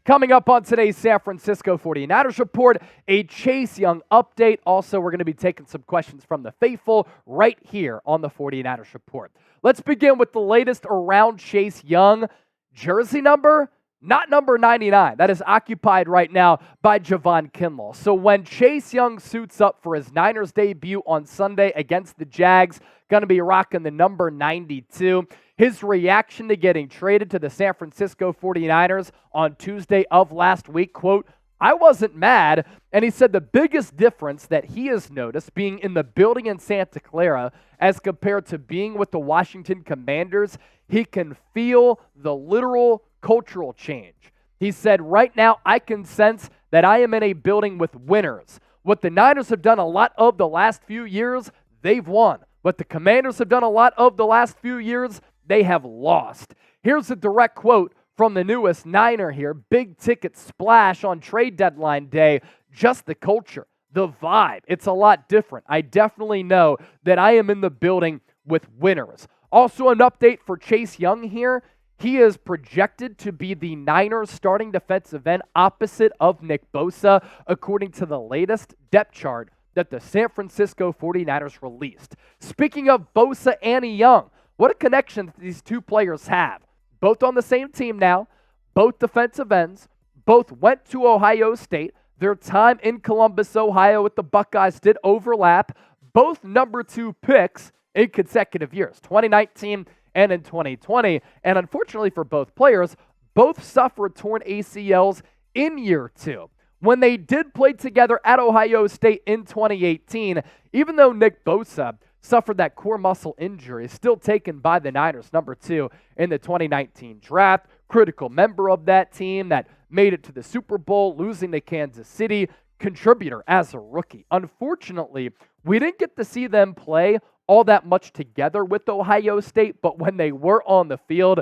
Coming up on today's San Francisco 49ers Report, a Chase Young update. Also, we're going to be taking some questions from the faithful right here on the 49ers Report. Let's begin with the latest around Chase Young. Jersey number, not number 99. That is occupied right now by Javon Kinlaw. So when Chase Young suits up for his Niners debut on Sunday against the Jags, going to be rocking the number 92. His reaction to getting traded to the San Francisco 49ers on Tuesday of last week, quote, "I wasn't mad," and he said the biggest difference that he has noticed being in the building in Santa Clara as compared to being with the Washington Commanders, he can feel the literal cultural change. He said, "Right now I can sense that I am in a building with winners. What the Niners have done a lot of the last few years, they've won. What the Commanders have done a lot of the last few years, they have lost." Here's a direct quote from the newest Niner here. Big ticket splash on trade deadline day. Just the culture, the vibe. It's a lot different. I definitely know that I am in the building with winners. Also an update for Chase Young here. He is projected to be the Niners starting defensive end opposite of Nick Bosa, according to the latest depth chart that the San Francisco 49ers released. Speaking of Bosa and Young, what a connection these two players have. Both on the same team now, both defensive ends, both went to Ohio State. Their time in Columbus, Ohio with the Buckeyes did overlap. Both number 2 picks in consecutive years, 2019 and in 2020. And unfortunately for both players, both suffered torn ACLs in year 2. When they did play together at Ohio State in 2018, even though Nick Bosa suffered that core muscle injury, still taken by the Niners, number 2 in the 2019 draft, critical member of that team that made it to the Super Bowl, losing to Kansas City, contributor as a rookie. Unfortunately, we didn't get to see them play all that much together with Ohio State, but when they were on the field,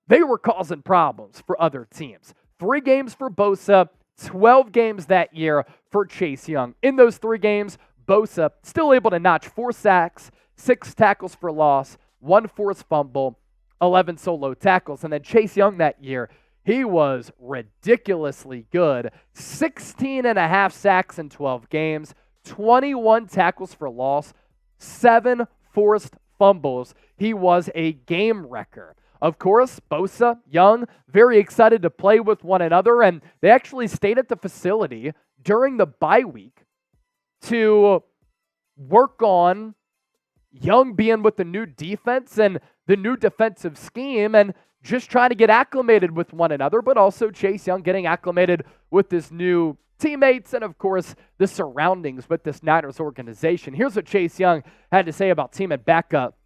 they were causing problems for other teams. 3 games for Bosa, 12 games that year for Chase Young. In those 3 games, Bosa still able to notch 4 sacks, 6 tackles for loss, 1 forced fumble, 11 solo tackles. And then Chase Young that year, he was ridiculously good. 16 and a half sacks in 12 games, 21 tackles for loss, 7 forced fumbles. He was a game wrecker. Of course, Bosa, Young, very excited to play with one another, and they actually stayed at the facility during the bye week to work on Young being with the new defense and the new defensive scheme and just trying to get acclimated with one another, but also Chase Young getting acclimated with his new teammates and, of course, the surroundings with this Niners organization. Here's what Chase Young had to say about team and backup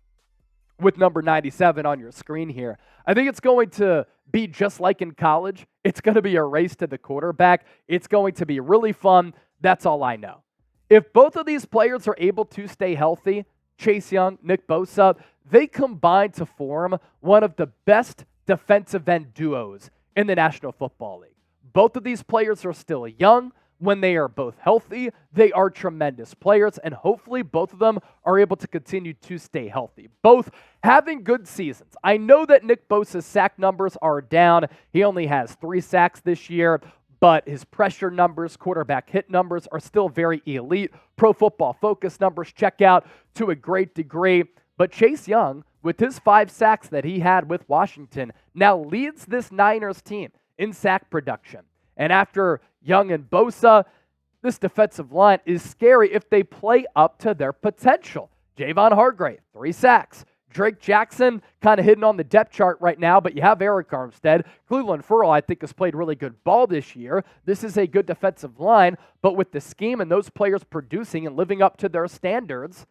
with number 97 on your screen here. "I think it's going to be just like in college. It's going to be a race to the quarterback. It's going to be really fun. That's all I know." If both of these players are able to stay healthy, Chase Young, Nick Bosa, they combine to form one of the best defensive end duos in the National Football League. Both of these players are still young. When they are both healthy, they are tremendous players, and hopefully both of them are able to continue to stay healthy. Both having good seasons. I know that Nick Bosa's sack numbers are down. He only has 3 sacks this year, but his pressure numbers, quarterback hit numbers are still very elite. Pro Football Focus numbers check out to a great degree. But Chase Young, with his 5 sacks that he had with Washington, now leads this Niners team in sack production. And after Young and Bosa, this defensive line is scary if they play up to their potential. Javon Hargrave, 3 sacks. Drake Jackson kind of hidden on the depth chart right now, but you have Eric Armstead. Cleveland Ferrell, I think, has played really good ball this year. This is a good defensive line, but with the scheme and those players producing and living up to their standards,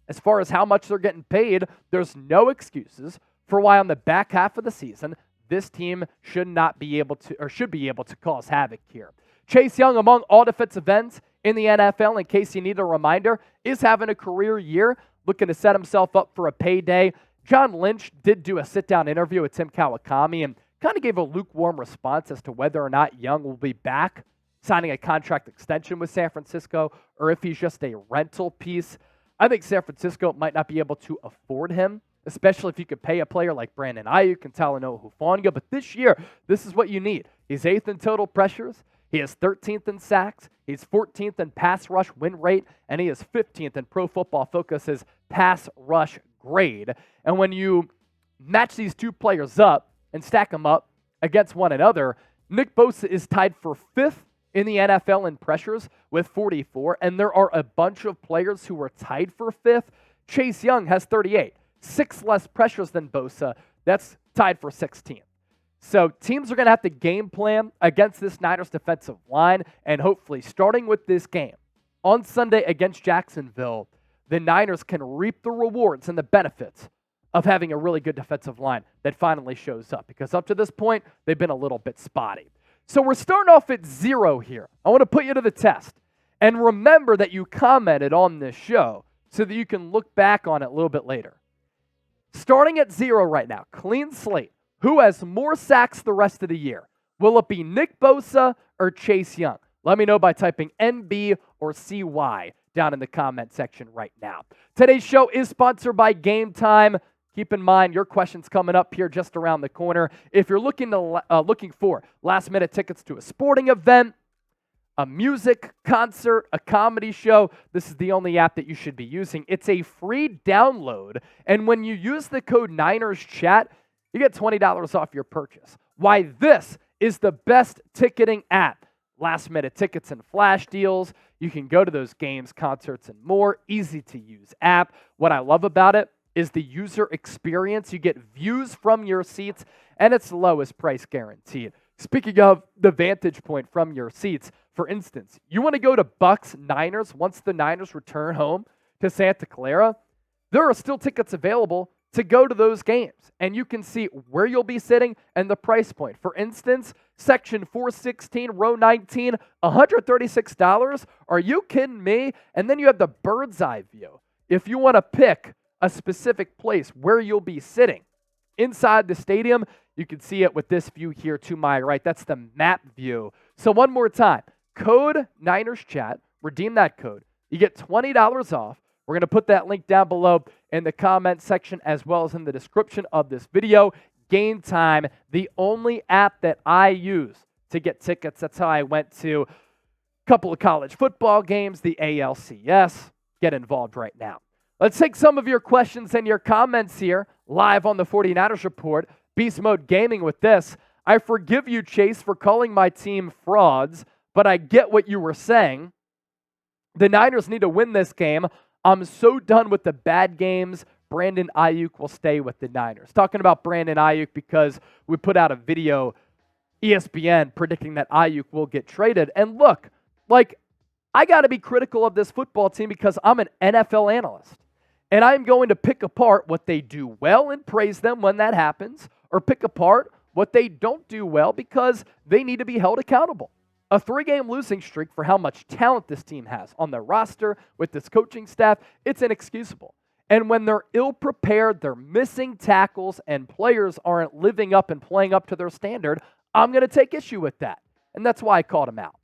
as far as how much they're getting paid, there's no excuses for why on the back half of the season, this team should be able to cause havoc here. Chase Young, among all defensive ends in the NFL, in case you need a reminder, is having a career year, looking to set himself up for a payday. John Lynch did do a sit-down interview with Tim Kawakami and kind of gave a lukewarm response as to whether or not Young will be back signing a contract extension with San Francisco or if he's just a rental piece. I think San Francisco might not be able to afford him especially if you could pay a player like Brandon Ayuk and Talanoa Hufanga. But this year, this is what you need. He's 8th in total pressures. He is 13th in sacks. He's 14th in pass rush win rate. And he is 15th in Pro Football Focus's pass rush grade. And when you match these two players up and stack them up against one another, Nick Bosa is tied for 5th in the NFL in pressures with 44, and there are a bunch of players who are tied for 5th. Chase Young has 38, 6 less pressures than Bosa. That's tied for 16th. So teams are going to have to game plan against this Niners defensive line, and hopefully starting with this game on Sunday against Jacksonville, the Niners can reap the rewards and the benefits of having a really good defensive line that finally shows up, because up to this point, they've been a little bit spotty. So we're starting off at 0 here. I want to put you to the test. And remember that you commented on this show so that you can look back on it a little bit later. Starting at 0 right now, clean slate. Who has more sacks the rest of the year? Will it be Nick Bosa or Chase Young? Let me know by typing NB or CY down in the comment section right now. Today's show is sponsored by Game Time. Keep in mind, your question's coming up here just around the corner. If you're looking for last-minute tickets to a sporting event, a music concert, a comedy show, this is the only app that you should be using. It's a free download, and when you use the code NinersChat, you get $20 off your purchase. Why this is the best ticketing app. Last-minute tickets and flash deals. You can go to those games, concerts, and more. Easy-to-use app. What I love about it is the user experience. You get views from your seats, and it's lowest price guaranteed. Speaking of the vantage point from your seats, for instance, you want to go to Bucks Niners once the Niners return home to Santa Clara, there are still tickets available to go to those games, and you can see where you'll be sitting and the price point. For instance, section 416, row 19, $136. Are you kidding me? And then you have the bird's eye view. If you want to pick a specific place where you'll be sitting inside the stadium, you can see it with this view here to my right. That's the map view. So one more time, code NinersChat, redeem that code. You get $20 off. We're going to put that link down below in the comment section as well as in the description of this video. Game Time, the only app that I use to get tickets. That's how I went to a couple of college football games, the ALCS. Get involved right now. Let's take some of your questions and your comments here live on the 49ers Report. Beast Mode Gaming with this. I forgive you, Chase, for calling my team frauds, but I get what you were saying. The Niners need to win this game. I'm so done with the bad games. Brandon Ayuk will stay with the Niners. Talking about Brandon Ayuk because we put out a video, ESPN, predicting that Ayuk will get traded. And look, I got to be critical of this football team because I'm an NFL analyst. And I'm going to pick apart what they do well and praise them when that happens, or pick apart what they don't do well because they need to be held accountable. A 3-game losing streak for how much talent this team has on their roster with this coaching staff, it's inexcusable. And when they're ill-prepared, they're missing tackles, and players aren't living up and playing up to their standard, I'm going to take issue with that. And that's why I called them out.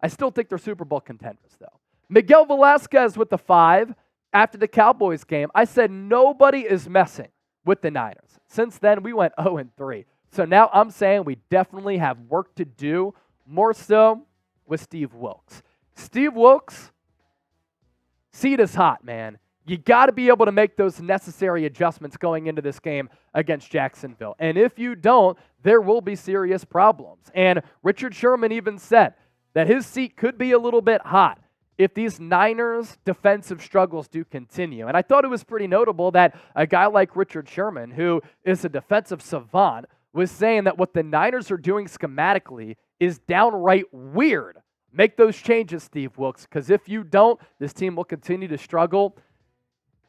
I still think they're Super Bowl contenders, though. Miguel Velasquez with the 5. After the Cowboys game, I said nobody is messing with the Niners. Since then, we went 0-3. So now I'm saying we definitely have work to do, more so with Steve Wilks. Steve Wilks, seat is hot, man. You got to be able to make those necessary adjustments going into this game against Jacksonville. And if you don't, there will be serious problems. And Richard Sherman even said that his seat could be a little bit hot if these Niners defensive struggles do continue. And I thought it was pretty notable that a guy like Richard Sherman, who is a defensive savant, was saying that what the Niners are doing schematically is downright weird. Make those changes, Steve Wilks, because if you don't, this team will continue to struggle,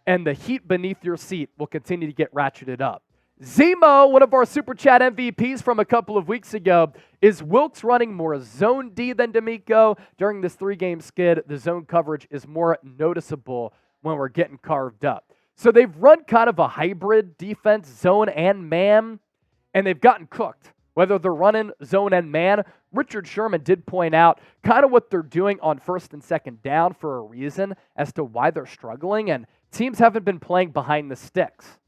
and the heat beneath your seat will continue to get ratcheted up. Zemo, one of our Super Chat MVPs from a couple of weeks ago, is Wilks running more zone D than D'Amico? During this 3-game skid, the zone coverage is more noticeable when we're getting carved up. So they've run kind of a hybrid defense, zone and man, and they've gotten cooked. Whether they're running zone and man, Richard Sherman did point out kind of what they're doing on first and second down for a reason as to why they're struggling, and teams haven't been playing behind the sticks.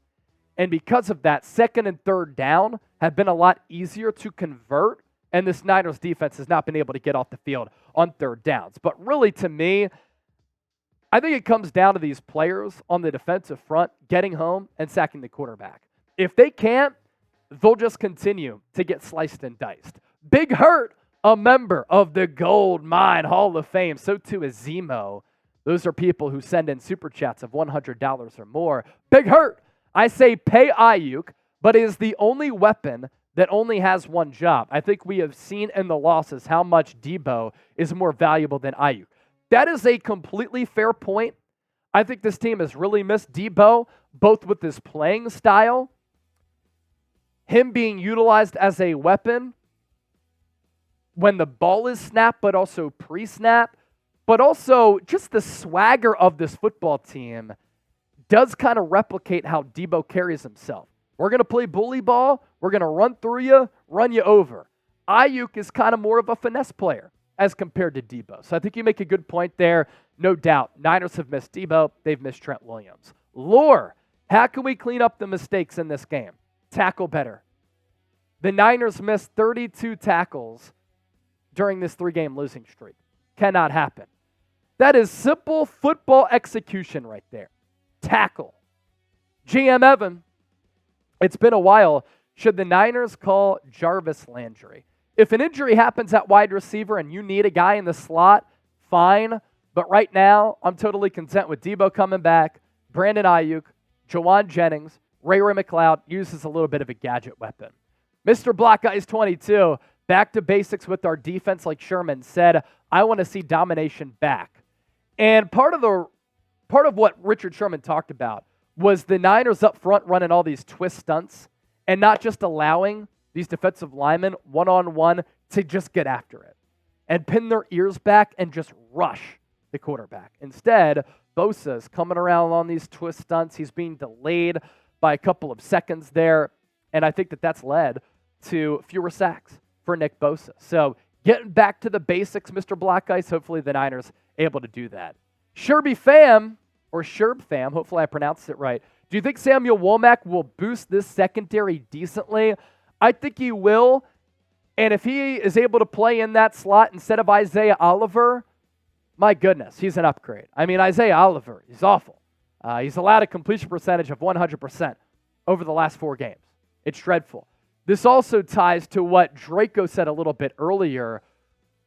And because of that, second and third down have been a lot easier to convert, and this Niners defense has not been able to get off the field on third downs. But really, to me, I think it comes down to these players on the defensive front getting home and sacking the quarterback. If they can't, they'll just continue to get sliced and diced. Big Hurt, a member of the Gold Mine Hall of Fame. So too is Zemo. Those are people who send in super chats of $100 or more. Big Hurt, I say pay Ayuk, but it is the only weapon that only has one job. I think we have seen in the losses how much Debo is more valuable than Ayuk. That is a completely fair point. I think this team has really missed Debo, both with his playing style, him being utilized as a weapon when the ball is snapped, but also pre-snap, but also just the swagger of this football team does kind of replicate how Debo carries himself. We're going to play bully ball. We're going to run through you, run you over. Ayuk is kind of more of a finesse player as compared to Debo. So I think you make a good point there. No doubt. Niners have missed Debo. They've missed Trent Williams. Lore, how can we clean up the mistakes in this game? Tackle better. The Niners missed 32 tackles during this 3-game losing streak. Cannot happen. That is simple football execution right there. Tackle. GM Evan, it's been a while. Should the Niners call Jarvis Landry? If an injury happens at wide receiver and you need a guy in the slot, fine. But right now, I'm totally content with Debo coming back, Brandon Ayuk, Jawan Jennings, Ray McLeod uses a little bit of a gadget weapon. Mr. Black Eyes 22, back to basics with our defense, like Sherman said. I want to see domination back. And part of what Richard Sherman talked about was the Niners up front running all these twist stunts and not just allowing these defensive linemen one-on-one to just get after it and pin their ears back and just rush the quarterback. Instead, Bosa is coming around on these twist stunts. He's being delayed by a couple of seconds there, and I think that that's led to fewer sacks for Nick Bosa. So getting back to the basics, Mr. Black Ice, hopefully the Niners able to do that. Sherby Fam, or Sherb Fam, hopefully I pronounced it right. Do you think Samuel Womack will boost this secondary decently? I think he will, and if he is able to play in that slot instead of Isaiah Oliver, my goodness, he's an upgrade. I mean, Isaiah Oliver, he's awful. He's allowed a completion percentage of 100% over the last 4 games. It's dreadful. This also ties to what Draco said a little bit earlier.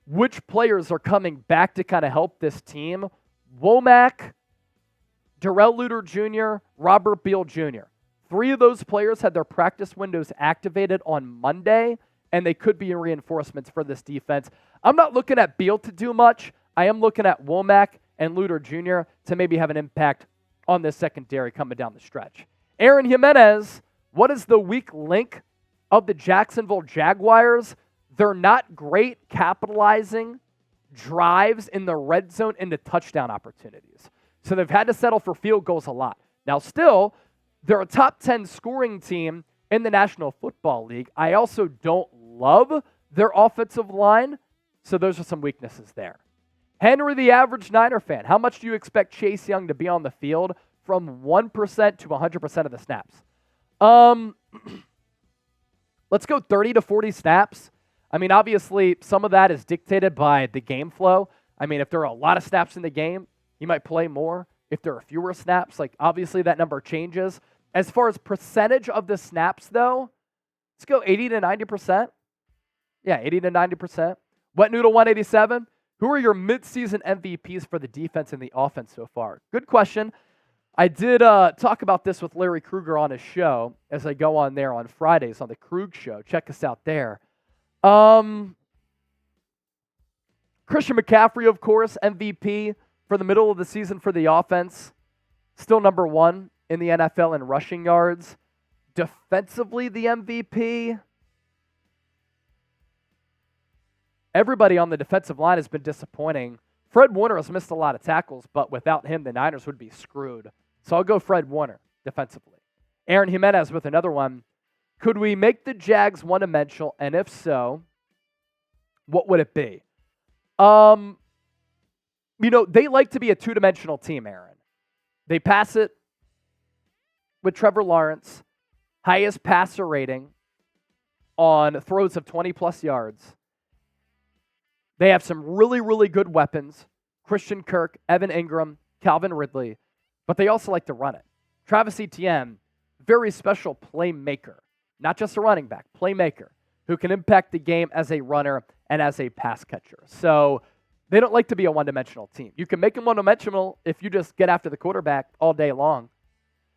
Which players are coming back to kind of help this team? Womack, Darrell Luter Jr., Robert Beal Jr. 3 of those players had their practice windows activated on Monday, and they could be reinforcements for this defense. I'm not looking at Beal to do much. I am looking at Womack and Luter Jr. to maybe have an impact on this secondary coming down the stretch. Aaron Jimenez, what is the weak link of the Jacksonville Jaguars? They're not great capitalizing drives in the red zone into touchdown opportunities. So they've had to settle for field goals a lot. Now still, they're a top 10 scoring team in the National Football League. I also don't love their offensive line, so those are some weaknesses there. Henry, the average Niner fan, how much do you expect Chase Young to be on the field from 1% to 100% of the snaps? Let's go 30 to 40 snaps. I mean, obviously, some of that is dictated by the game flow. I mean, if there are a lot of snaps in the game, you might play more. If there are fewer snaps, like obviously that number changes. As far as percentage of the snaps, though, let's go 80 to 90%. Yeah, 80 to 90%. Wet Noodle 187. Who are your midseason MVPs for the defense and the offense so far? Good question. I did talk about this with Larry Krueger on his show as I go on there on Fridays on the Krug Show. Check us out there. Christian McCaffrey, of course, MVP for the middle of the season for the offense. Still number 1 in the NFL in rushing yards. Defensively, the MVP. Everybody on the defensive line has been disappointing. Fred Warner has missed a lot of tackles, but without him, the Niners would be screwed. So I'll go Fred Warner defensively. Aaron Jimenez with another one. Could we make the Jags one-dimensional? And if so, what would it be? They like to be a two-dimensional team, Aaron. They pass it with Trevor Lawrence. highest passer rating on throws of 20-plus yards. They have some really, really good weapons. Christian Kirk, Evan Ingram, Calvin Ridley. But they also like to run it. Travis Etienne, very special playmaker. Not just a running back, playmaker, who can impact the game as a runner and as a pass catcher. So they don't like to be a one-dimensional team. You can make them one-dimensional if you just get after the quarterback all day long.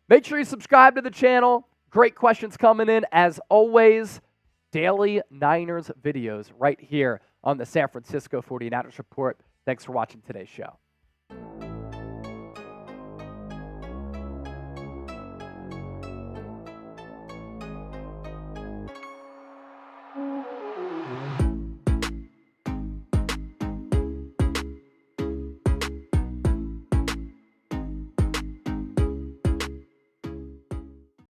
Make sure you subscribe to the channel. Great questions coming in. As always, daily Niners videos right here on the San Francisco 49ers Report. Thanks for watching today's show.